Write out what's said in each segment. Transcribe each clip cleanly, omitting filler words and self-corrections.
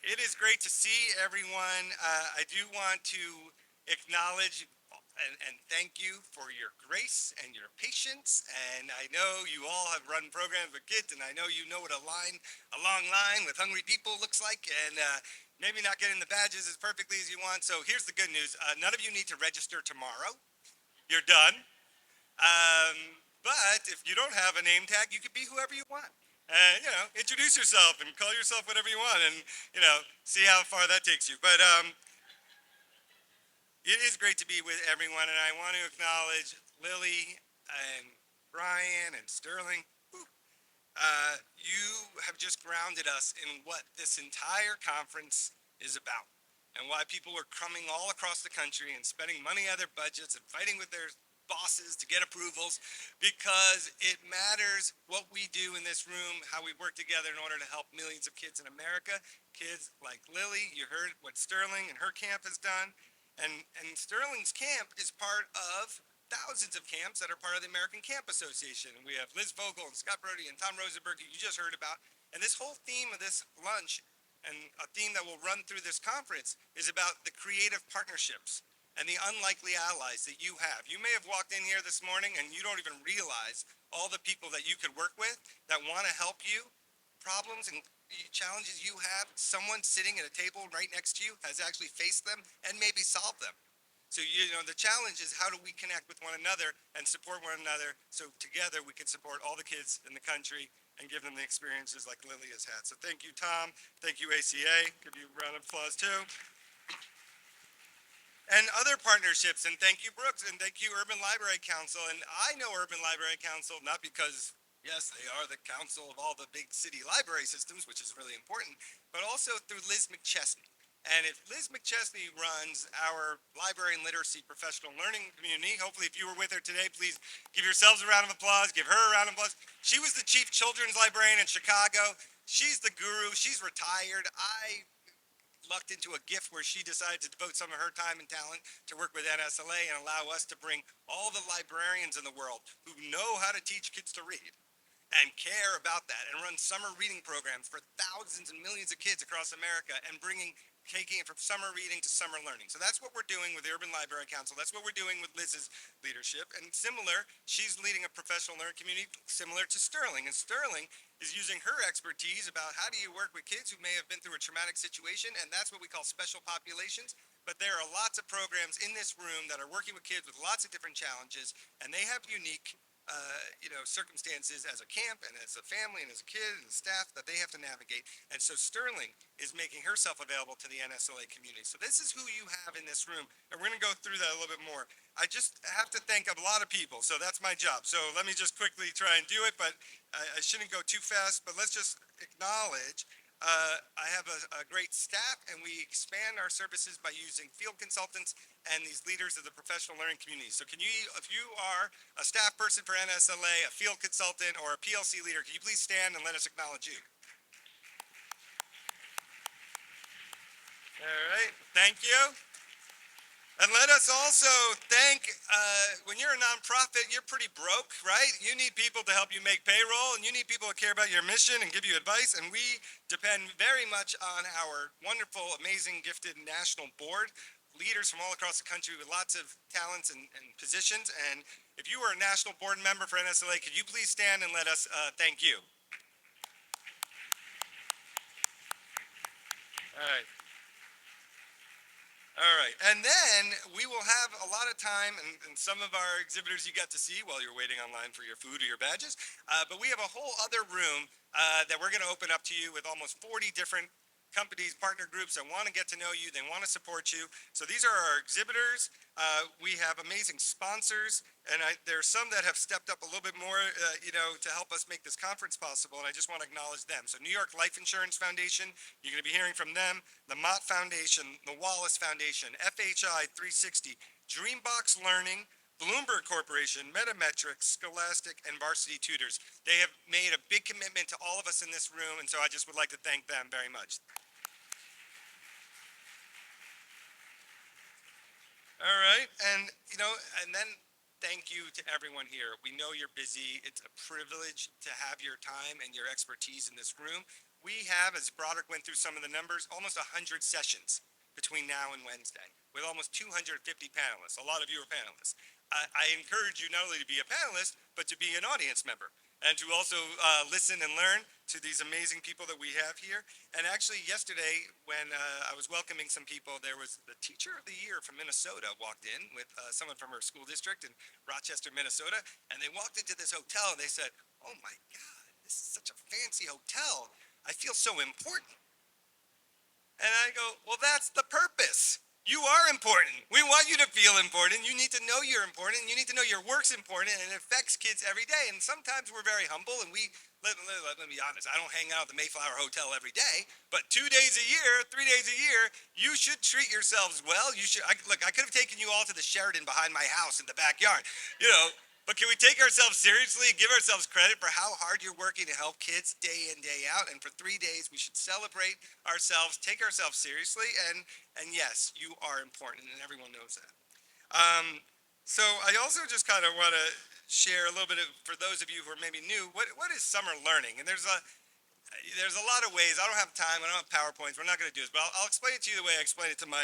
It is great to see everyone. I do want to acknowledge and thank you for your grace and your patience. And I know you all have run programs with kids, and I know you know what a long line with hungry people looks like. And maybe not getting the badges as perfectly as you want. So here's the good news: none of you need to register tomorrow. You're done. But if you don't have a name tag, you could be whoever you want. Introduce yourself and call yourself whatever you want, and see how far that takes you. But it is great to be with everyone, and I want to acknowledge Lily and Brian and Sterling. You have just grounded us in what this entire conference is about, and why people are coming all across the country and spending money out of their budgets and fighting with their bosses to get approvals, because it matters what we do in this room, how we work together in order to help millions of kids in America. Kids like Lily, you heard what Sterling and her camp has done. And Sterling's camp is part of thousands of camps that are part of the American Camp Association. We have Liz Vogel and Scott Brody and Tom Rosenberg, who you just heard about. And this whole theme of this lunch, and a theme that will run through this conference, is about the creative partnerships and the unlikely allies that you have. You may have walked in here this morning and you don't even realize all the people that you could work with that want to help you. Problems and challenges you have, someone sitting at a table right next to you has actually faced them and maybe solved them. So, the challenge is, how do we connect with one another and support one another, so together we can support all the kids in the country and give them the experiences like Lily has had. So thank you, Tom. Thank you, ACA. Give you a round of applause too. And other partnerships, and thank you, Brooks, and thank you, Urban Library Council. And I know Urban Library Council not because, yes, they are the council of all the big city library systems, which is really important, but also through Liz McChesney. And if Liz McChesney runs our library and literacy professional learning community, hopefully if you were with her today, please give yourselves a round of applause, give her a round of applause. She was the chief children's librarian in Chicago. She's the guru, she's retired. I lucked into a gift where she decided to devote some of her time and talent to work with NSLA and allow us to bring all the librarians in the world who know how to teach kids to read and care about that, and run summer reading programs for thousands and millions of kids across America, and taking it from summer reading to summer learning. So that's what we're doing with the Urban Library Council. That's what we're doing with Liz's leadership. And similar, she's leading a professional learning community similar to Sterling. And Sterling is using her expertise about how do you work with kids who may have been through a traumatic situation, and that's what we call special populations. But there are lots of programs in this room that are working with kids with lots of different challenges, and they have unique circumstances as a camp and as a family and as a kid and staff that they have to navigate. And so Sterling is making herself available to the NSLA community. So this is who you have in this room, and we're going to go through that a little bit more. I just have to thank a lot of people, so that's my job. So let me just quickly try and do it, but I shouldn't go too fast, but let's just acknowledge I have a great staff, and we expand our services by using field consultants and these leaders of the professional learning community. So if you are a staff person for NSLA, a field consultant, or a PLC leader, can you please stand and let us acknowledge you? All right, thank you. And let us also thank, when you're a nonprofit, you're pretty broke, right? You need people to help you make payroll, and you need people to care about your mission and give you advice. And we depend very much on our wonderful, amazing, gifted national board, leaders from all across the country with lots of talents and positions. And if you are a national board member for NSLA, could you please stand and let us thank you? All right. All right, and then we will have a lot of time, and some of our exhibitors you got to see while you're waiting online for your food or your badges, but we have a whole other room that we're going to open up to you with almost 40 different companies, partner groups that want to get to know you, they want to support you. So these are our exhibitors. We have amazing sponsors, and there are some that have stepped up a little bit more, to help us make this conference possible, and I just want to acknowledge them. So New York Life Insurance Foundation, you're going to be hearing from them, the Mott Foundation, the Wallace Foundation, FHI 360, Dreambox Learning, Bloomberg Corporation, Metametrics, Scholastic, and Varsity Tutors. They have made a big commitment to all of us in this room, and so I just would like to thank them very much. All right, and then thank you to everyone here. We know you're busy. It's a privilege to have your time and your expertise in this room. We have, as Broderick went through some of the numbers, almost 100 sessions between now and Wednesday with almost 250 panelists. A lot of you are panelists. I encourage you not only to be a panelist, but to be an audience member and to also listen and learn to these amazing people that we have here. And actually yesterday when I was welcoming some people, there was the teacher of the year from Minnesota walked in with someone from her school district in Rochester, Minnesota, and they walked into this hotel and they said, "Oh my God, this is such a fancy hotel. I feel so important." And I go, "Well, that's the purpose. You are important. We want you to feel important. You need to know you're important. You need to know your work's important, and it affects kids every day." And sometimes we're very humble, and let me be honest, I don't hang out at the Mayflower Hotel every day, but 2 days a year, 3 days a year, you should treat yourselves well. You should, look, I could have taken you all to the Sheraton behind my house in the backyard, you know, but can we take ourselves seriously, give ourselves credit for how hard you're working to help kids day in, day out? And for 3 days, we should celebrate ourselves, take ourselves seriously, and yes, you are important, and everyone knows that. Um, so I also just kind of want to share a little bit of, for those of you who are maybe new, what is summer learning? And there's a lot of ways. I don't have time. I don't have PowerPoints. We're not going to do this, but I'll explain it to you the way I explain it to my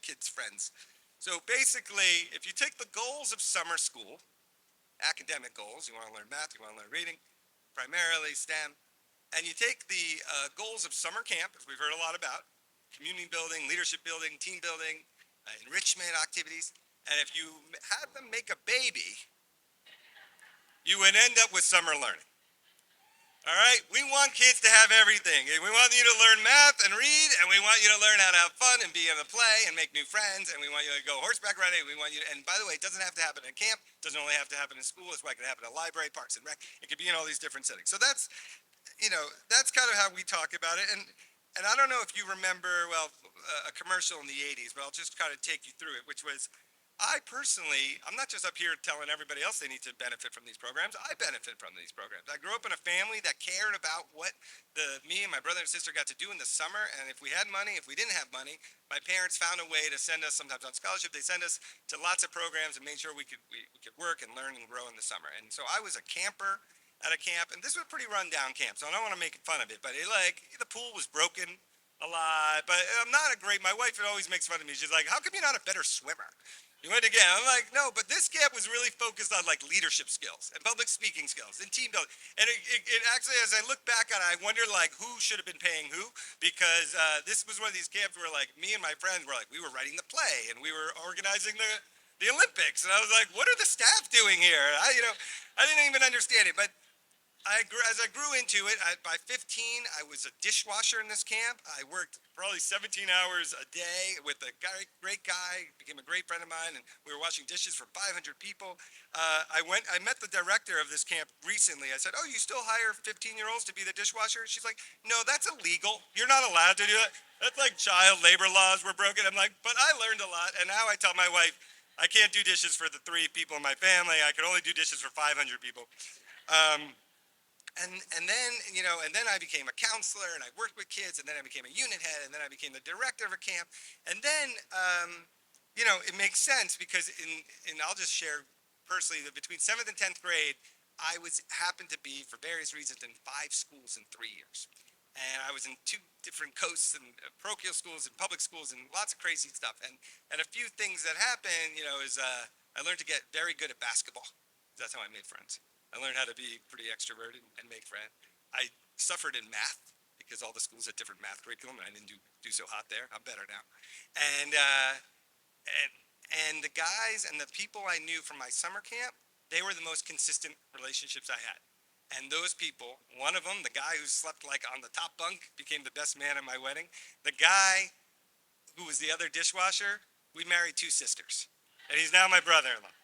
kids' friends. So basically, if you take the goals of summer school, academic goals, you want to learn math, you want to learn reading, primarily STEM, and you take the goals of summer camp, as we've heard a lot about, community building, leadership building, team building, enrichment activities, and if you had them make a baby, you would end up with summer learning. All right, we want kids to have everything. We want you to learn math and read, and we want you to learn how to have fun and be in the play and make new friends, and we want you to go horseback riding. We want you to, and by the way, it doesn't have to happen in camp. It doesn't only have to happen in school. It's why it can happen in a library, parks and rec. It could be in all these different settings. So that's kind of how we talk about it. And I don't know if you remember, well, a commercial in the 80s, but I'll just kind of take you through it, which was, I personally, I'm not just up here telling everybody else they need to benefit from these programs. I benefit from these programs. I grew up in a family that cared about what me and my brother and sister got to do in the summer. And if we had money, if we didn't have money, my parents found a way to send us, sometimes on scholarship, they send us to lots of programs and made sure we could work and learn and grow in the summer. And so I was a camper at a camp, and this was a pretty run-down camp, so I don't want to make fun of it, but the pool was broken a lot, but I'm not a great, my wife always makes fun of me. She's like, "How come you're not a better swimmer? You went again." I'm like, "No," but this camp was really focused on like leadership skills and public speaking skills and team building. And it actually, as I look back on it, I wonder like who should have been paying who, because this was one of these camps where like me and my friends were like, we were writing the play and we were organizing the Olympics. And I was like, what are the staff doing here? I didn't even understand it, but as I grew into it, by 15, I was a dishwasher in this camp. I worked probably 17 hours a day with a great guy, became a great friend of mine, and we were washing dishes for 500 people. I met the director of this camp recently. I said, "Oh, you still hire 15-year-olds to be the dishwasher?" She's like, "No, that's illegal. You're not allowed to do that. That's like child labor laws were broken." I'm like, "But I learned a lot, and now I tell my wife, I can't do dishes for the 3 people in my family. I can only do dishes for 500 people." Um, and then and then I became a counselor and I worked with kids, and then I became a unit head, and then I became the director of a camp, and then it makes sense because in I'll just share personally that between 7th and 10th grade I was happened to be for various reasons in 5 schools in 3 years, and I was in 2 different coasts and parochial schools and public schools and lots of crazy stuff, and a few things that happened is I learned to get very good at basketball. That's how I made friends. I learned how to be pretty extroverted and make friends. I suffered in math because all the schools had different math curriculum, and I didn't do so hot there. I'm better now. And and and the guys and the people I knew from my summer camp, they were the most consistent relationships I had. And those people, one of them, the guy who slept like on the top bunk, became the best man at my wedding. The guy who was the other dishwasher, we married 2 sisters, and he's now my brother-in-law.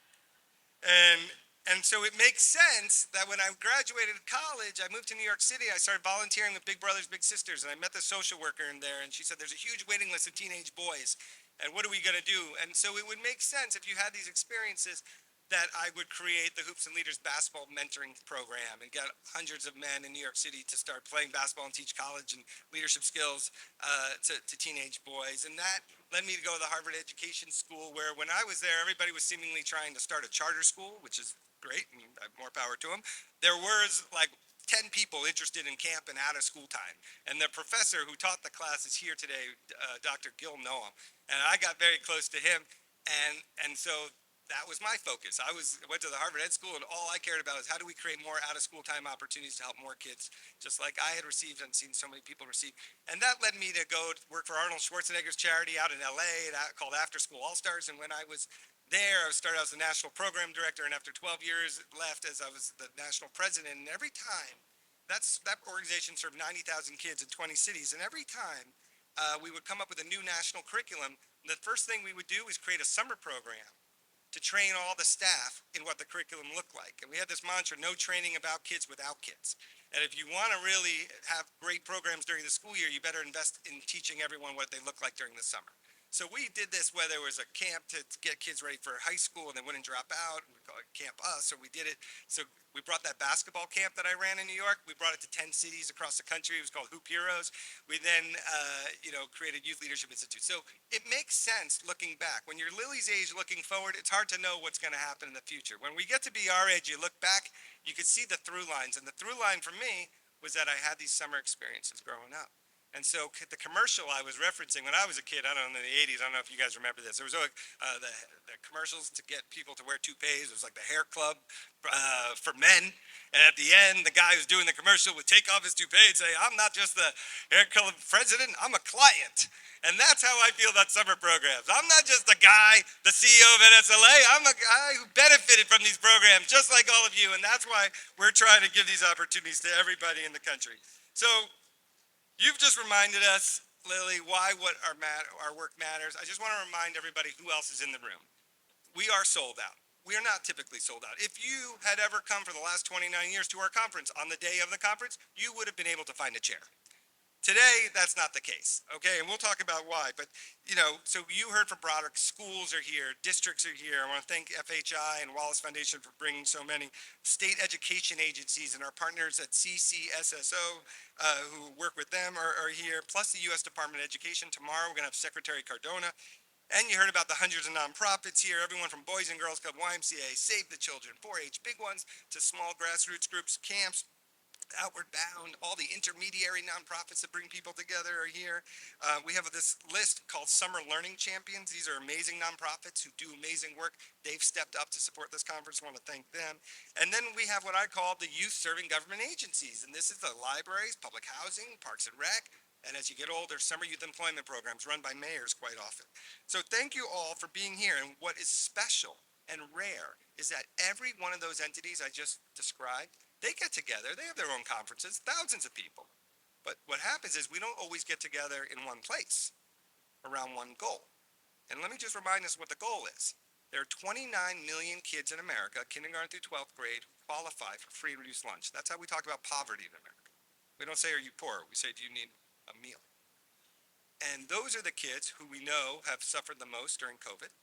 And and so it makes sense that when I graduated college, I moved to New York City. I started volunteering with Big Brothers Big Sisters, and I met the social worker in there, and she said, "There's a huge waiting list of teenage boys, and what are we going to do?" And so it would make sense if you had these experiences that I would create the Hoops and Leaders basketball mentoring program and get hundreds of men in New York City to start playing basketball and teach college and leadership skills to teenage boys. And that led me to go to the Harvard Education School, where when I was there, everybody was seemingly trying to start a charter school, which is great, and more power to them. There was like 10 people interested in camp and out of school time. And the professor who taught the class is here today, Dr. Gil Noam. And I got very close to him. And so that was my focus. Went to the Harvard Ed School, and all I cared about is how do we create more out of school time opportunities to help more kids, just like I had received and seen so many people receive. And that led me to go work for Arnold Schwarzenegger's charity out in LA called After School All Stars. And when I was there, I started as the national program director, and after 12 years left as I was the national president. And every time, that organization served 90,000 kids in 20 cities, and every time we would come up with a new national curriculum, the first thing we would do is create a summer program to train all the staff in what the curriculum looked like. And we had this mantra, no training about kids without kids. And if you want to really have great programs during the school year, you better invest in teaching everyone what they look like during the summer. So we did this whether it was a camp to get kids ready for high school and they wouldn't drop out. We call it Camp Us, so we did it. So we brought that basketball camp that I ran in New York. We brought it to 10 cities across the country. It was called Hoop Heroes. We then, created Youth Leadership Institute. So it makes sense looking back. When you're Lily's age looking forward, it's hard to know what's going to happen in the future. When we get to be our age, you look back, you could see the through lines. And the through line for me was that I had these summer experiences growing up. And so the commercial I was referencing when I was a kid, I don't know, in the 80s, I don't know if you guys remember this. There was the commercials to get people to wear toupees. It was like the hair club for men. And at the end, the guy who's doing the commercial would take off his toupee and say, I'm not just the hair club president, I'm a client. And that's how I feel about summer programs. I'm not just the guy, the CEO of NSLA. I'm a guy who benefited from these programs, just like all of you. And that's why we're trying to give these opportunities to everybody in the country. So you've just reminded us, Lily, why our work matters. I just want to remind everybody who else is in the room. We are sold out. We are not typically sold out. If you had ever come for the last 29 years to our conference, on the day of the conference, you would have been able to find a chair. Today, that's not the case, okay? And we'll talk about why. But, so you heard from Broderick. Schools are here. Districts are here. I want to thank FHI and Wallace Foundation for bringing so many. State education agencies and our partners at CCSSO who work with them are here, plus the U.S. Department of Education. Tomorrow, we're going to have Secretary Cardona. And you heard about the hundreds of nonprofits here, everyone from Boys and Girls Club, YMCA, Save the Children, 4-H, big ones, to small grassroots groups, camps, Outward Bound, all the intermediary nonprofits that bring people together are here. We have this list called Summer Learning Champions. These are amazing nonprofits who do amazing work. They've stepped up to support this conference. I want to thank them. And then we have what I call the youth serving government agencies. And this is the libraries, public housing, parks and rec. And as you get older, summer youth employment programs run by mayors quite often. So thank you all for being here. And what is special and rare is that every one of those entities I just described, they get together, they have their own conferences, thousands of people. But what happens is we don't always get together in one place around one goal. And let me just remind us what the goal is. There are 29 million kids in America, kindergarten through 12th grade, who qualify for free and reduced lunch. That's how we talk about poverty in America. We don't say, are you poor? We say, do you need a meal? And those are the kids who we know have suffered the most during COVID.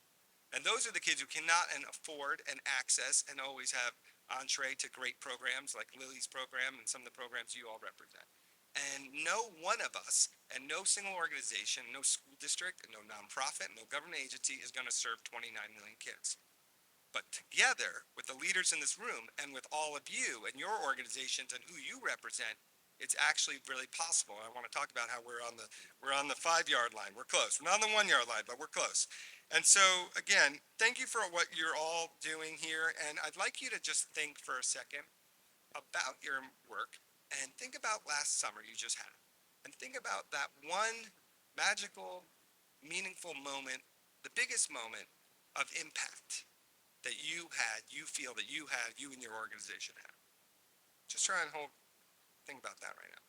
And those are the kids who cannot afford and access and always have entree to great programs like Lily's program and some of the programs you all represent. And no one of us and no single organization, no school district, no nonprofit, no government agency is going to serve 29 million kids. But together with the leaders in this room and with all of you and your organizations and who you represent, it's actually really possible. I want to talk about how we're on the 5-yard line. We're close. We're not on the 1-yard line, but we're close. And so, again, thank you for what you're all doing here. And I'd like you to just think for a second about your work and think about last summer you just had. And think about that one magical, meaningful moment, the biggest moment of impact that you feel that you and your organization had. Just try and think about that right now.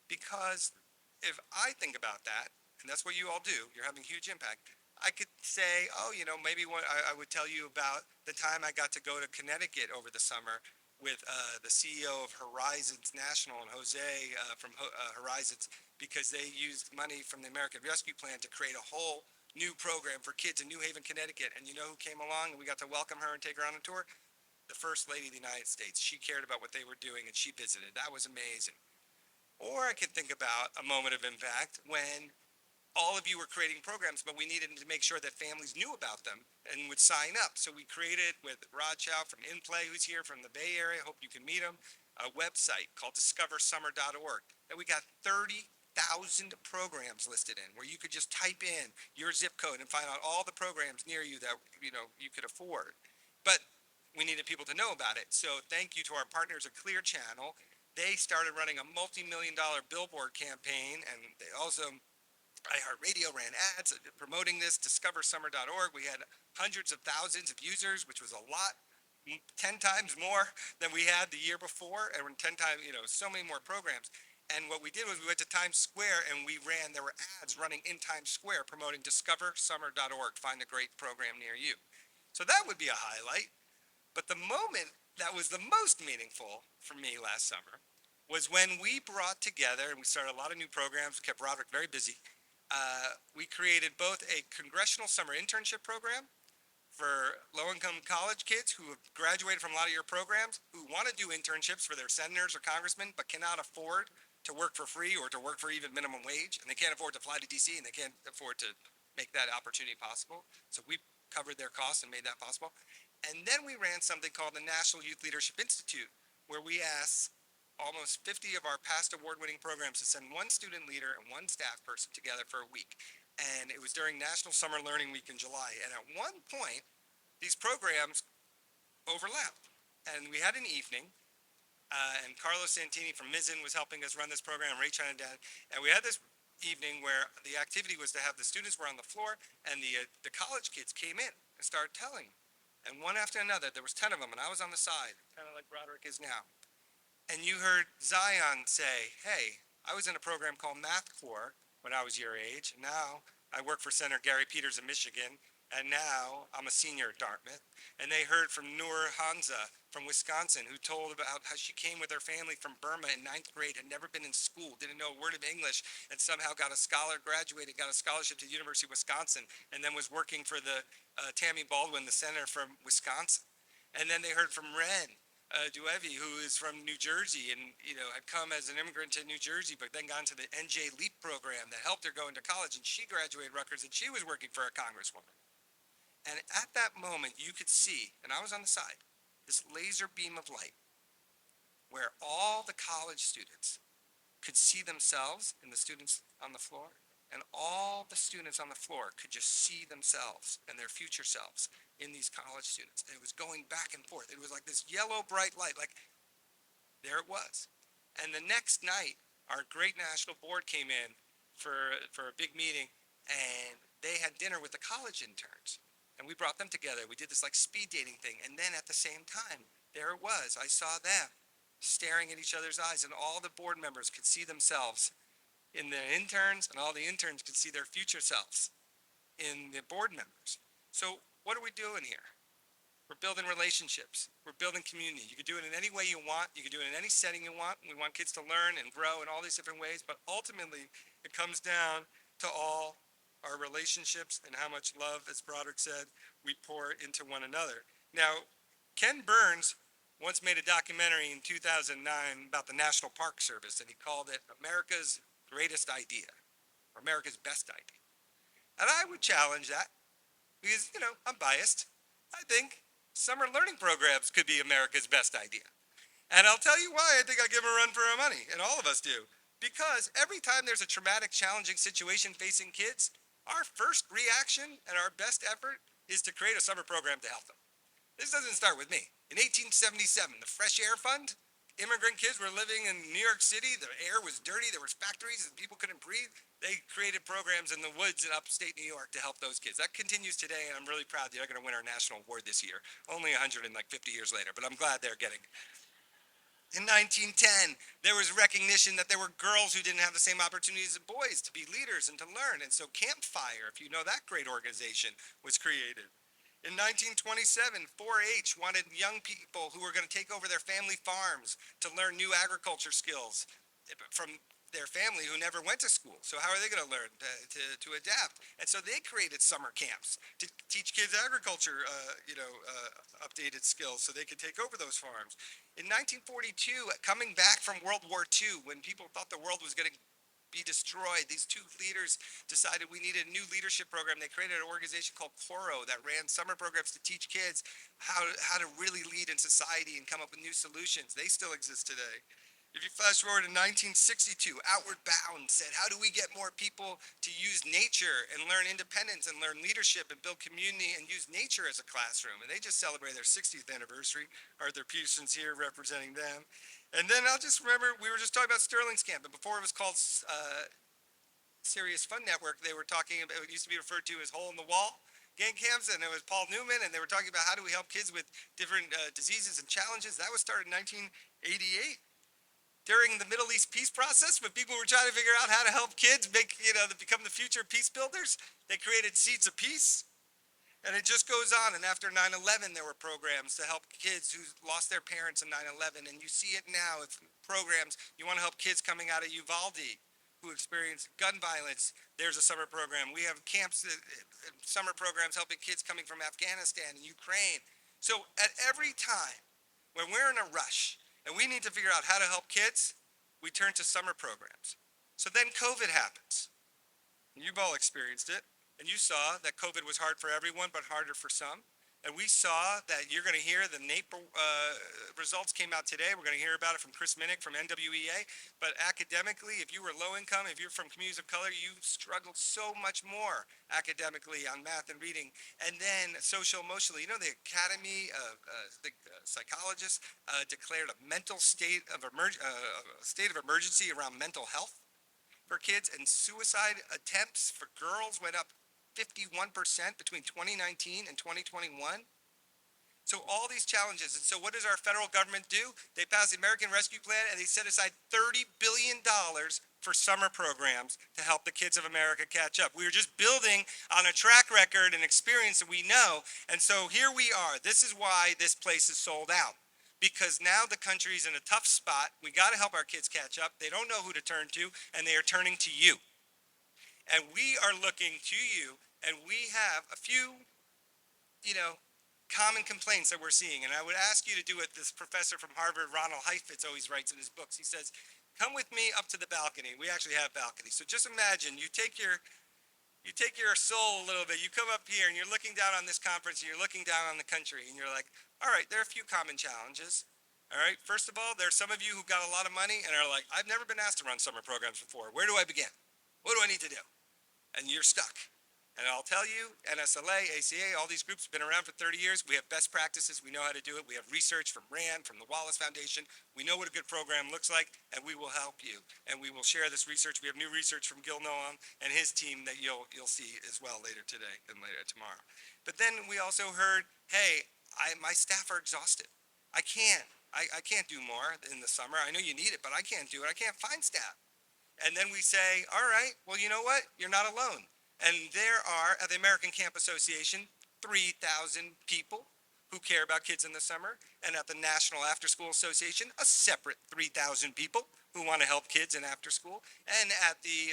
Because if I think about that, and that's what you all do, you're having huge impact, I could say, maybe I would tell you about the time I got to go to Connecticut over the summer with the CEO of Horizons National and Jose from Horizons, because they used money from the American Rescue Plan to create a whole new program for kids in New Haven, Connecticut. And you know who came along and we got to welcome her and take her on a tour? The First Lady of the United States. She cared about what they were doing and she visited. That was amazing. Or I could think about a moment of impact when all of you were creating programs, but we needed to make sure that families knew about them and would sign up. So we created with Rod Chow from InPlay, who's here from the Bay Area. Hope you can meet him. a website called discoversummer.org that we got 30,000 programs listed in, where you could just type in your zip code and find out all the programs near you that you could afford. But we needed people to know about it. So thank you to our partners at Clear Channel. They started running a multi-million-dollar billboard campaign, and they also iHeartRadio ran ads promoting this. DiscoverSummer.org. We had hundreds of thousands of users, which was a lot, 10 times more than we had the year before, and 10 times, so many more programs. And what we did was we went to Times Square and there were ads running in Times Square promoting DiscoverSummer.org. Find a great program near you. So that would be a highlight. But the moment that was the most meaningful for me last summer was when we brought together, and we started a lot of new programs, kept Roderick very busy. We created both a congressional summer internship program for low-income college kids who have graduated from a lot of your programs, who want to do internships for their senators or congressmen, but cannot afford to work for free or to work for even minimum wage, and they can't afford to fly to DC, and they can't afford to make that opportunity possible. So we covered their costs and made that possible. And then we ran something called the National Youth Leadership Institute, where we asked almost 50 of our past award-winning programs to send one student leader and one staff person together for a week. And it was during National Summer Learning Week in July. And at one point, these programs overlapped. And we had an evening, and Carlos Santini from Mizzen was helping us run this program, Ray Trinidad. And we had this evening where the activity was to have the students were on the floor, and the college kids came in and started telling. And one after another, there was 10 of them, and I was on the side, kind of like Roderick is now. And you heard Zion say, hey, I was in a program called Math Corps when I was your age. And now I work for Senator Gary Peters in Michigan. And now I'm a senior at Dartmouth. And they heard from Noor Hanza from Wisconsin, who told about how she came with her family from Burma in 9th grade, had never been in school, didn't know a word of English, and somehow got graduated, got a scholarship to the University of Wisconsin, and then was working for the Tammy Baldwin, the senator from Wisconsin. And then they heard from Ren Duevi, who is from New Jersey and had come as an immigrant to New Jersey, but then gone to the NJ LEAP program that helped her go into college, and she graduated Rutgers, and she was working for a congresswoman. And at that moment, you could see, and I was on the side, this laser beam of light where all the college students could see themselves in the students on the floor, and all the students on the floor could just see themselves and their future selves in these college students. And it was going back and forth. It was like this yellow bright light, like there it was. And the next night, our great national board came in for a big meeting, and they had dinner with the college interns. And we brought them together. We did this like speed dating thing. And then at the same time, there it was. I saw them staring at each other's eyes, and all the board members could see themselves in the interns, and all the interns could see their future selves in the board members. So what are we doing here? We're building relationships. We're building community. You can do it in any way you want. You can do it in any setting you want. We want kids to learn and grow in all these different ways, but ultimately it comes down to all our relationships and how much love, as Broderick said, we pour into one another. Now, Ken Burns once made a documentary in 2009 about the National Park Service, and he called it America's Greatest Idea, or America's Best Idea. And I would challenge that because, I'm biased. I think summer learning programs could be America's best idea. And I'll tell you why I think I give them a run for our money, and all of us do. Because every time there's a traumatic, challenging situation facing kids, our first reaction and our best effort is to create a summer program to help them. This doesn't start with me. In 1877, the Fresh Air Fund, immigrant kids were living in New York City. The air was dirty. There was factories and people couldn't breathe. They created programs in the woods in upstate New York to help those kids. That continues today, and I'm really proud they're going to win our national award this year. Only 150 years later, but I'm glad they're getting it. In 1910, there was recognition that there were girls who didn't have the same opportunities as boys to be leaders and to learn. And so Campfire, if you know that great organization, was created. In 1927, 4-H wanted young people who were going to take over their family farms to learn new agriculture skills from their family who never went to school. So how are they going to learn to adapt? And so they created summer camps to teach kids agriculture, updated skills so they could take over those farms. In 1942, coming back from World War II, when people thought the world was getting be destroyed. These two leaders decided we needed a new leadership program. They created an organization called Coro that ran summer programs to teach kids how to really lead in society and come up with new solutions. They still exist today. If you flash forward to 1962, Outward Bound said, how do we get more people to use nature and learn independence and learn leadership and build community and use nature as a classroom? And they just celebrated their 60th anniversary. Arthur Peterson's here representing them. And then I'll just remember, we were just talking about Sterling's camp, but before it was called Serious Fun Network, they were talking about, it used to be referred to as Hole in the Wall gang camps, and it was Paul Newman, and they were talking about how do we help kids with different diseases and challenges. That was started in 1988 during the Middle East peace process, when people were trying to figure out how to help kids make, become the future peace builders. They created Seeds of Peace. And it just goes on. And after 9/11, there were programs to help kids who lost their parents in 9/11. And you see it now. If programs, you want to help kids coming out of Uvalde who experienced gun violence, there's a summer program. We have camps, summer programs helping kids coming from Afghanistan and Ukraine. So at every time when we're in a rush and we need to figure out how to help kids, we turn to summer programs. So then COVID happens. You've all experienced it. And you saw that COVID was hard for everyone, but harder for some. And we saw that you're going to hear the NAEP results came out today. We're going to hear about it from Chris Minnick from NWEA. But academically, if you were low income, if you're from communities of color, you struggled so much more academically on math and reading. And then social emotionally, the Academy of Psychologists declared a mental state of emergency around mental health for kids, and suicide attempts for girls went up 51% between 2019 and 2021. So all these challenges. And so what does our federal government do? They pass the American Rescue Plan, and they set aside $30 billion for summer programs to help the kids of America catch up. We were just building on a track record and experience that we know. And so here we are. This is why this place is sold out. Because now the country's in a tough spot. We got to help our kids catch up. They don't know who to turn to, and they are turning to you. And we are looking to you, and we have a few, common complaints that we're seeing. And I would ask you to do what this professor from Harvard, Ronald Heifetz, always writes in his books. He says, come with me up to the balcony. We actually have balconies. So just imagine you take your soul a little bit. You come up here and you're looking down on this conference and you're looking down on the country and you're like, all right, there are a few common challenges. All right, first of all, there are some of you who got a lot of money and are like, I've never been asked to run summer programs before. Where do I begin? What do I need to do? And you're stuck. And I'll tell you, NSLA, ACA, all these groups have been around for 30 years. We have best practices. We know how to do it. We have research from RAND, from the Wallace Foundation. We know what a good program looks like, and we will help you. And we will share this research. We have new research from Gil Noam and his team that you'll see as well later today and later tomorrow. But then we also heard, hey, my staff are exhausted. I can't do more in the summer. I know you need it, but I can't do it. I can't find staff. And then we say, all right, well, you know what? You're not alone. And there are, at the American Camp Association, 3,000 people who care about kids in the summer. And at the National After School Association, a separate 3,000 people who want to help kids in after school. And at the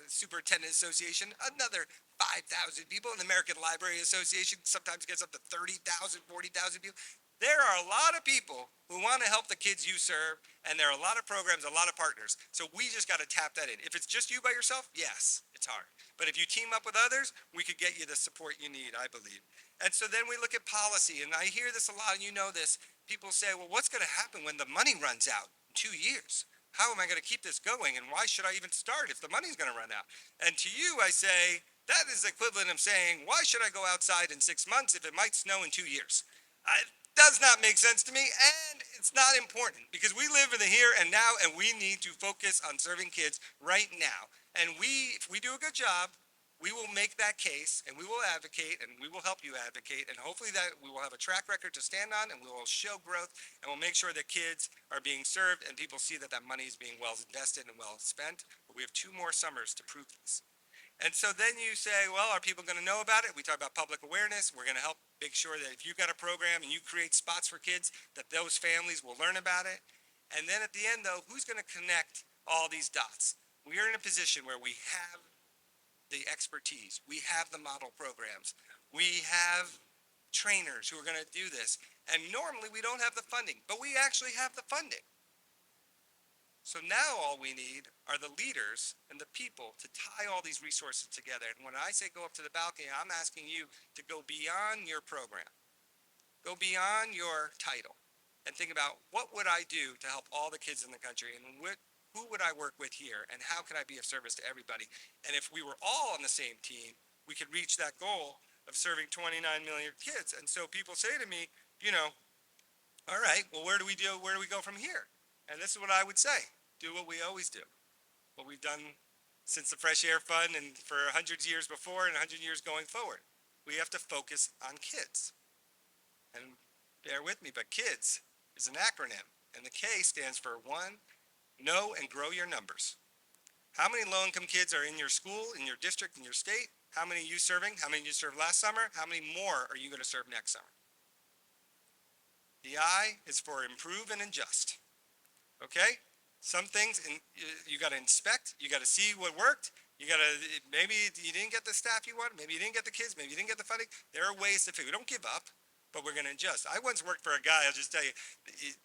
Superintendent Association, another 5,000 people. And the American Library Association sometimes gets up to 30,000, 40,000 people. There are a lot of people who want to help the kids you serve, and there are a lot of programs, a lot of partners. So we just got to tap that in. If it's just you by yourself, yes, it's hard. But if you team up with others, we could get you the support you need, I believe. And so then we look at policy, and I hear this a lot, and you know this. People say, well, what's going to happen when the money runs out in 2 years? How am I going to keep this going, and why should I even start if the money's going to run out? And to you, I say, that is the equivalent of saying, why should I go outside in 6 months if it might snow in 2 years? Does not make sense to me, and it's not important because we live in the here and now, and we need to focus on serving kids right now. And if we do a good job, we will make that case, and we will advocate, and we will help you advocate, and hopefully that we will have a track record to stand on, and we will show growth, and we'll make sure that kids are being served, and people see that that money is being well invested and well spent. But we have 2 more summers to prove this. And so then you say, well, are people going to know about it? We talk about public awareness. We're going to help make sure that if you've got a program and you create spots for kids, that those families will learn about it. And then at the end, though, who's going to connect all these dots? We are in a position where we have the expertise. We have the model programs. We have trainers who are going to do this. And normally we don't have the funding, but we actually have the funding. So now all we need are the leaders and the people to tie all these resources together. And when I say go up to the balcony, I'm asking you to go beyond your program, go beyond your title, and think about what would I do to help all the kids in the country, and who would I work with here, and how can I be of service to everybody? And if we were all on the same team, we could reach that goal of serving 29 million kids. And so people say to me, you know, all right, well, where do we do? Where do we go from here? And this is what I would say: do what we always do, what we've done since the Fresh Air Fund, and for 100 years before and 100 years going forward. We have to focus on kids. And bear with me, but kids is an acronym, and the K stands for one, know and grow your numbers. How many low-income kids are in your school, in your district, in your state? How many are you serving? How many did you serve last summer? How many more are you going to serve next summer? The I is for improve and adjust. Okay? Some things you got to inspect, you got to see what worked. You got to, maybe you didn't get the staff you wanted, maybe you didn't get the kids, maybe you didn't get the funding. There are ways to figure. We don't give up, but we're going to adjust. I once worked for a guy, I'll just tell you,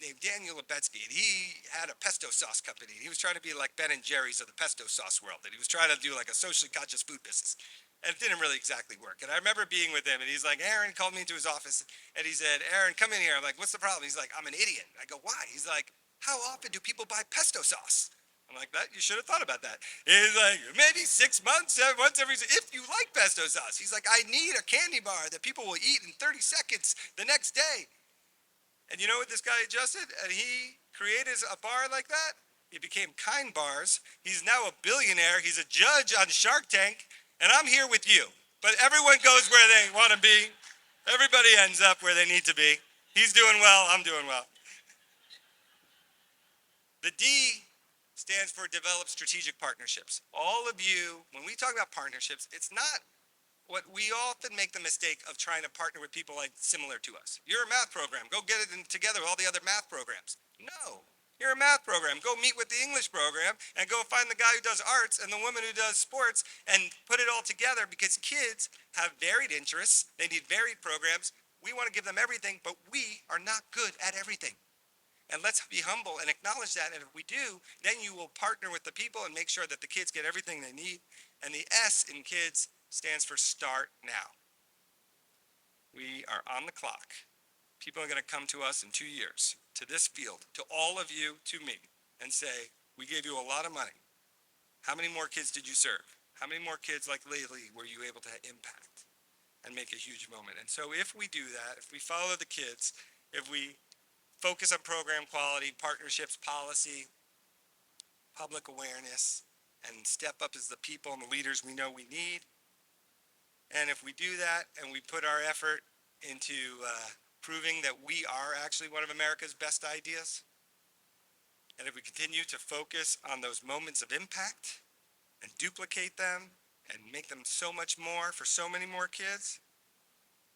named Daniel Lebetsky, and he had a pesto sauce company. He was trying to be like Ben and Jerry's of the pesto sauce world, and he was trying to do like a socially conscious food business. And it didn't really exactly work. And I remember being with him, and he's like, Aaron called me into his office, and he said, Aaron, come in here. I'm like, what's the problem? He's like, I'm an idiot. I go, why? He's like, how often do people buy pesto sauce? I'm like, that you should have thought about that. He's like, maybe 6 months, once every, if you like pesto sauce. He's like, I need a candy bar that people will eat in 30 seconds the next day. And you know what this guy adjusted? And he created a bar like that. He became Kind Bars. He's now a billionaire. He's a judge on Shark Tank. And I'm here with you. But everyone goes where they want to be. Everybody ends up where they need to be. He's doing well. I'm doing well. The D stands for develop strategic partnerships. All of you, when we talk about partnerships, it's not what we often make the mistake of trying to partner with people like similar to us. You're a math program, go get it together with all the other math programs. No, you're a math program, go meet with the English program and go find the guy who does arts and the woman who does sports and put it all together, because kids have varied interests, they need varied programs. We want to give them everything, but we are not good at everything. And let's be humble and acknowledge that. And if we do, then you will partner with the people and make sure that the kids get everything they need. And the S in kids stands for start now. We are on the clock. People are going to come to us in 2 years, to this field, to all of you, to me, and say, we gave you a lot of money. How many more kids did you serve? How many more kids like lately were you able to impact and make a huge moment? And so if we do that, if we follow the kids, if we focus on program quality, partnerships, policy, public awareness, and step up as the people and the leaders we know we need. And if we do that and we put our effort into proving that we are actually one of America's best ideas, and if we continue to focus on those moments of impact and duplicate them and make them so much more for so many more kids,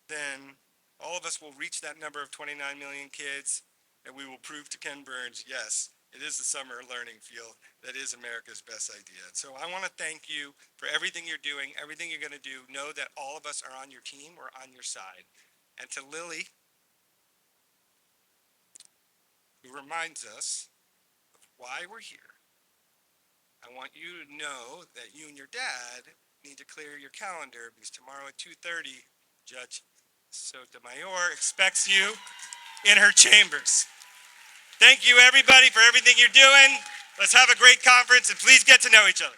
then all of us will reach that number of 29 million kids, and we will prove to Ken Burns, yes, it is the summer learning field that is America's best idea. So I want to thank you for everything you're doing, everything you're going to do. Know that all of us are on your team, we're on your side. And to Lily, who reminds us of why we're here, I want you to know that you and your dad need to clear your calendar, because tomorrow at 2:30, Judge Sotomayor expects you in her chambers. Thank you, everybody, for everything you're doing. Let's have a great conference, and please get to know each other.